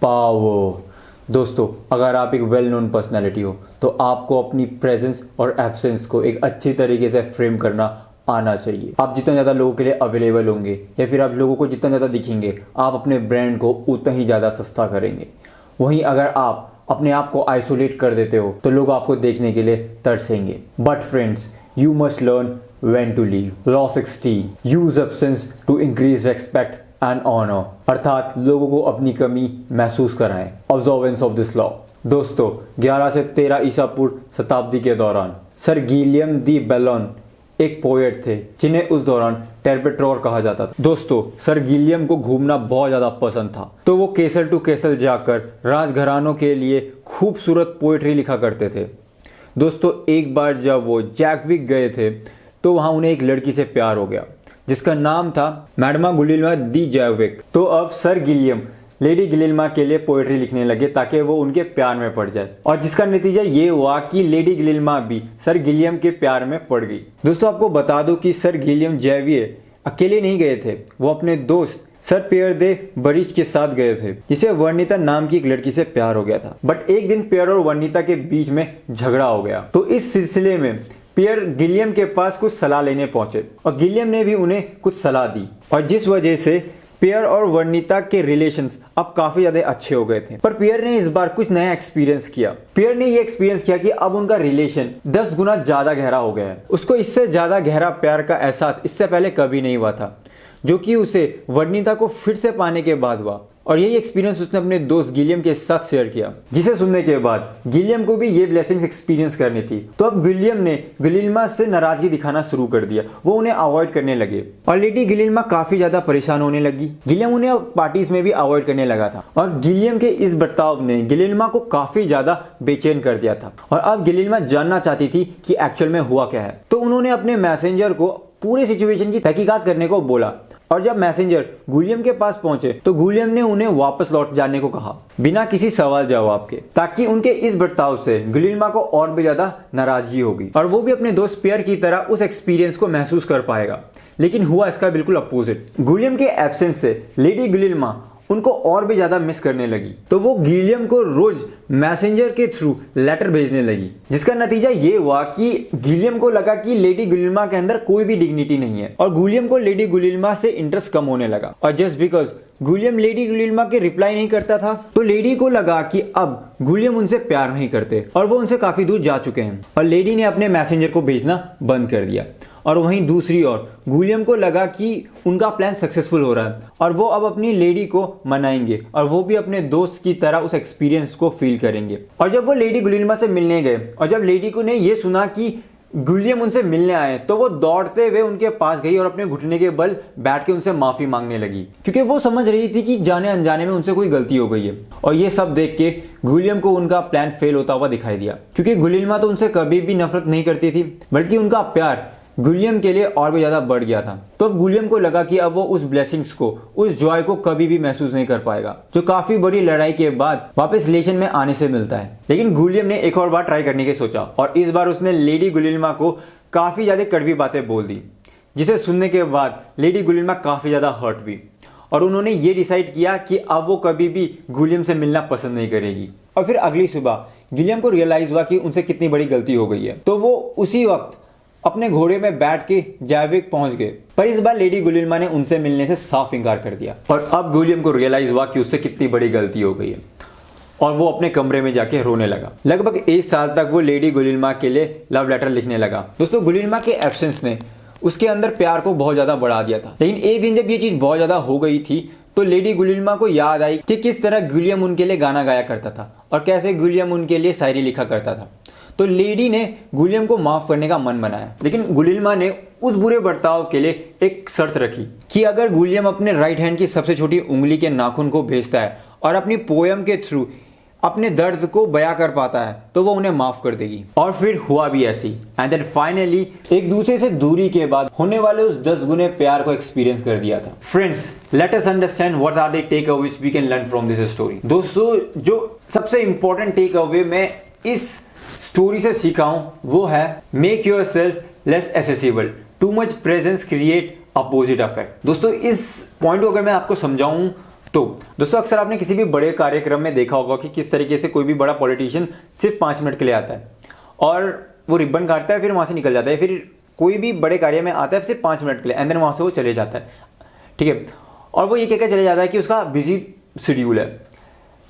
Power. दोस्तों, अगर आप एक वेल नोन पर्सनालिटी हो तो आपको अपनी प्रेजेंस और एब्सेंस को एक अच्छी तरीके से फ्रेम करना आना चाहिए। आप जितना ज़्यादा लोगों के लिए अवेलेबल होंगे या फिर आप लोगों को जितना ज़्यादा दिखेंगे, आप अपने ब्रांड को उतना ही ज़्यादा सस्ता करेंगे। वहीं अगर आप अपने आप को आइसोलेट कर देते हो तो लोग आपको देखने के लिए तरसेंगे। But friends, you must learn when to leave. Law 16. Use absence to increase respect and honor. अर्थात लोगों को अपनी कमी महसूस कराएं। Observance of this law. दोस्तों, 11 से 13 ईसा पूर्व शताब्दी के दौरान सर गिलियम दी बेलोन एक पोएट थे जिन्हें उस दौरान टेरपेट्रोर कहा जाता था। दोस्तों, सर गिलियम को घूमना बहुत ज्यादा पसंद था, तो वो केसल टू केसल जाकर राजघरानों के लिए खूबसूरत पोएट्री लिखा करते थे। दोस्तों, एक बार जब वो जैकविक गए थे तो वहां उन्हें एक लड़की से प्यार हो गया जिसका नाम था मैडमा गुलिल्मा दी जैकविक। तो अब सर गिलियम लेडी गिलिल्मा के लिए पोएट्री लिखने लगे ताकि वो उनके प्यार में पड़ जाए, और जिसका नतीजा ये हुआ कि लेडी गिलिल्मा भी सर गिलियम के प्यार में पड़ गई। दोस्तों, आपको बता दूं कि सर गिलियम जैवियर अकेले नहीं गए थे, वो अपने दोस्त सर पियर दे बरिज के साथ गए थे, जिसे वर्णिता नाम की एक लड़की से प्यार हो गया था। बट एक दिन पियर और वर्णिता के बीच में झगड़ा हो गया, तो इस सिलसिले में पियर गिलियम के पास कुछ सलाह लेने पहुंचे और गिलियम ने भी उन्हें कुछ सलाह दी, और जिस वजह से पियर और वर्णिता के रिलेशंस अब काफी ज्यादा अच्छे हो गए थे। पर पियर ने इस बार कुछ नया एक्सपीरियंस किया। पियर ने ये एक्सपीरियंस किया कि अब उनका रिलेशन 10 गुना ज्यादा गहरा हो गया है। उसको इससे ज्यादा गहरा प्यार का एहसास इससे पहले कभी नहीं हुआ था, जो कि उसे वर्णिता को फिर से पाने के बाद हुआ। और यही एक्सपीरियंस उसने अपने दोस्त गिलियम के साथ शेयर किया, जिसे सुनने के बाद गिलियम को भी ये ब्लेसिंग्स एक्सपीरियंस करनी थी। तो अब गिलियम ने गिलिल्मा से नाराजगी दिखाना शुरू कर दिया, वो उन्हें अवॉइड करने लगे और लेडी गिलिल्मा काफी ज्यादा परेशान होने लगी। गिलियम उन्हें अब पार्टीज में भी अवॉइड करने लगा था, और गिलियम के इस बर्ताव ने गिलिल्मा को काफी ज्यादा बेचैन कर दिया था। और अब गिलिल्मा जानना चाहती थी कि एक्चुअल में हुआ क्या है। तो उन्होंने अपने मैसेंजर को पूरे सिचुएशन की तहकीकात करने को बोला, और जब मैसेंजर गुलियम के पास पहुंचे तो गुलियम ने उन्हें वापस लौट जाने को कहा बिना किसी सवाल जवाब के, ताकि उनके इस बर्ताव से गिलिल्मा को और भी ज्यादा नाराजगी होगी और वो भी अपने दोस्त पियर की तरह उस एक्सपीरियंस को महसूस कर पाएगा। लेकिन हुआ इसका बिल्कुल अपोजिट। गुलियम के एब्सेंस से लेडी गिलिल्मा उनको और भी ज्यादा मिस करने लगी, तो वो गिलियम को रोज मैसेंजर के थ्रू लेटर भेजने लगी, जिसका नतीजा ये हुआ कि गिलियम को लगा कि लेडी गुलिल्मा के अंदर कोई भी डिग्निटी नहीं है, और गुलियम को लेडी गुलिल्मा से इंटरेस्ट कम होने लगा। और जस्ट बिकॉज गुलियम लेडी गुलिल्मा के रिप्लाई नहीं करता था, तो लेडी को लगा कि अब गुलियम उनसे प्यार नहीं करते और वो उनसे काफी दूर जा चुके हैं, और लेडी ने अपने मैसेंजर को भेजना बंद कर दिया। और वहीं दूसरी ओर गुलियम को लगा कि उनका प्लान सक्सेसफुल हो रहा है और वो अब अपनी लेडी को मनाएंगे और वो भी अपने दोस्त की तरह उस एक्सपीरियंस को फील करेंगे। और जब वो लेडी गुलिल्मा से मिलने गए और जब लेडी को ने ये सुना कि गुलियम उनसे मिलने आए, तो वो दौड़ते हुए उनके पास गई और अपने घुटने के बल बैठ के उनसे माफी मांगने लगी, क्योंकि वो समझ रही थी कि जाने अनजाने में उनसे कोई गलती हो गई है। और ये सब देख के गुलियम को उनका प्लान फेल होता हुआ दिखाई दिया, क्योंकि गुलिल्मा तो उनसे कभी भी नफरत नहीं करती थी, बल्कि उनका प्यार गुलियम के लिए और भी ज्यादा बढ़ गया था। तो अब गुलियम को लगा कि अब वो उस ब्लेसिंग्स को, उस जॉय को कभी भी महसूस नहीं कर पाएगा, जो काफी बड़ी लड़ाई के बाद वापस रिलेशन में आने से मिलता है। लेकिन गुलियम ने एक और बार ट्राई करने की सोचा, और इस बार उसने लेडी गुलिल्मा को काफी ज्यादा कड़वी बातें बोल दी, जिसे सुनने के बाद लेडी गुलिल्मा काफी ज्यादा हर्ट हुई, और उन्होंने ये डिसाइड किया कि अब वो कभी भी गुलियम से मिलना पसंद नहीं करेगी। और फिर अगली सुबह गिलियम को रियलाइज हुआ कि उनसे कितनी बड़ी गलती हो गई है, तो वो उसी वक्त अपने घोड़े में बैठ के जैविक पहुंच गए। पर इस बार लेडी गुलिल्मा ने उनसे मिलने से साफ इंकार कर दिया, और अब गुलियम को रियलाइज हुआ कि उससे कितनी बड़ी गलती हो गई है, और वो अपने कमरे में जाके रोने लगा। लगभग 1 साल तक वो लेडी गुलिल्मा के लिए लव लेटर लिखने लगा। दोस्तों, गुलिल्मा के एब्सेंस ने उसके अंदर प्यार को बहुत ज्यादा बढ़ा दिया था। लेकिन एक दिन जब ये चीज बहुत ज्यादा हो गई थी, तो लेडी गुलिल्मा को याद आई कि किस तरह गुलियम उनके लिए गाना गाया करता था और कैसे गुलियम उनके लिए शायरी लिखा करता था। तो लेडी ने गुलियम को माफ करने का मन बनाया, लेकिन गुलिल्मा ने उस बुरे बर्ताव के लिए एक शर्त रखी कि अगर गुलियम अपने राइट हैंड की सबसे छोटी उंगली के नाखून को भेजता है और अपनी पोयम के थ्रू अपने दर्द को बयां कर पाता है, तो वो उन्हें माफ कर देगी। और फिर हुआ भी ऐसी, एंड देन फाइनली एक दूसरे से दूरी के बाद होने वाले उस 10 गुने प्यार को एक्सपीरियंस कर दिया था। Friends, let us understand what are the takeaways we can learn from this story. दोस्तों, जो सबसे इंपॉर्टेंट टेक अवे मैं इस स्टोरी से सीखा हूं वो है make your self less accessible, too much presence create opposite effect. दोस्तों, इस पॉइंट को अगर मैं आपको समझाऊं तो दोस्तों अक्सर आपने किसी भी बड़े कार्यक्रम में देखा होगा कि किस तरीके से कोई भी बड़ा पॉलिटिशियन सिर्फ 5 मिनट के लिए आता है और वो रिबन काटता है, फिर वहां से निकल जाता है। फिर कोई भी बड़े कार्य में आता है सिर्फ 5 मिनट के लिए, एंड देन वहां से वो चले जाता है, ठीक है। और वो ये कहकर चले जाता है कि उसका बिजी शेड्यूल है।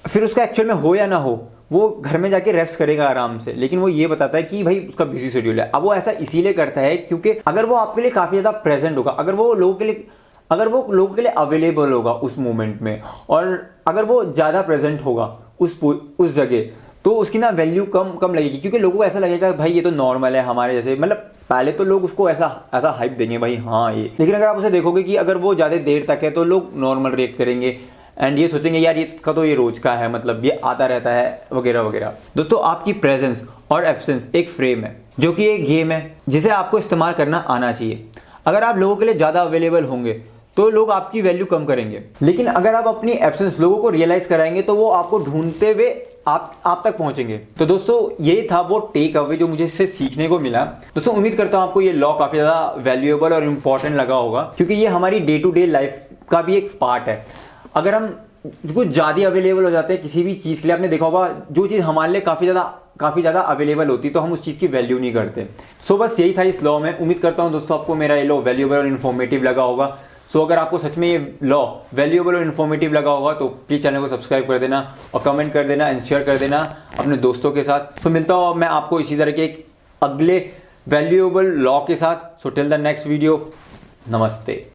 फिर उसका एक्चुअल में हो या ना हो, वो घर में जाके रेस्ट करेगा आराम से, लेकिन वो ये बताता है कि भाई उसका बिजी शेड्यूल है। अब वो ऐसा इसीलिए करता है क्योंकि अगर वो आपके लिए काफी ज्यादा प्रेजेंट होगा, अगर वो लोगों के लिए अवेलेबल होगा उस मोमेंट में, और अगर वो ज्यादा प्रेजेंट होगा उस जगह, तो उसकी ना वैल्यू कम लगेगी, क्योंकि लोगों को ऐसा लगेगा भाई ये तो नॉर्मल है हमारे जैसे। मतलब पहले तो लोग उसको ऐसा हाइप देंगे भाई हाँ ये, लेकिन अगर आप उसे देखोगे कि अगर वो ज्यादा देर तक है तो लोग नॉर्मल रिएक्ट करेंगे एंड ये सोचेंगे यार ये रोज का है, मतलब ये आता रहता है वगैरह वगैरह। दोस्तों आपकी प्रेजेंस और एब्सेंस एक फ्रेम है, जो कि एक गेम है जिसे आपको इस्तेमाल करना आना चाहिए। अगर आप लोगों के लिए ज्यादा अवेलेबल होंगे तो लोग आपकी वैल्यू कम करेंगे, लेकिन अगर आप अपनी एब्सेंस लोगों को रियलाइज कराएंगे तो वो आपको ढूंढते हुए आप तक पहुंचेंगे। तो दोस्तों ये था वो टेक अवे जो मुझे इससे सीखने को मिला। दोस्तों उम्मीद करता हूं आपको ये लॉ काफी ज्यादा वैल्यूएबल और इंपॉर्टेंट लगा होगा, क्योंकि ये हमारी डे टू डे लाइफ का भी एक पार्ट है। अगर हम कुछ ज्यादा अवेलेबल हो जाते हैं किसी भी चीज के लिए, आपने देखा होगा जो चीज हमारे लिए काफी ज्यादा अवेलेबल होती है तो हम उस चीज की वैल्यू नहीं करते। सो बस यही था इस लॉ में। उम्मीद करता हूं दोस्तों आपको मेरा ये लॉ वैल्यूएबल और इन्फॉर्मेटिव लगा होगा। सो अगर आपको सच में ये लॉ वैल्यूएबल और इन्फॉर्मेटिव लगा होगा तो प्लीज चैनल को सब्सक्राइब कर देना और कमेंट कर देना एंड शेयर कर देना अपने दोस्तों के साथ। तो मिलता हूं मैं आपको इसी तरह के एक अगले वैल्यूएबल लॉ के साथ। So till the next video, नमस्ते।